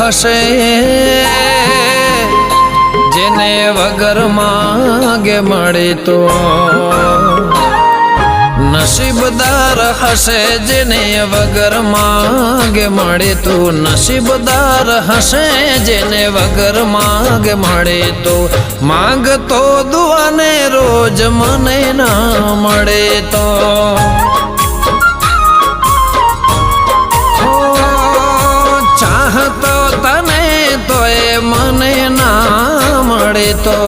હશે જેને વગર માંગે મળે તો નસીબદાર હશે જેને વગર માંગે મળે તો નસીબદાર હશે જેને વગર માંગે મળે તો માંગતો દુઆને રોજ મને ના મળે તો ચાહતો તને તો એ મને ના મળે તો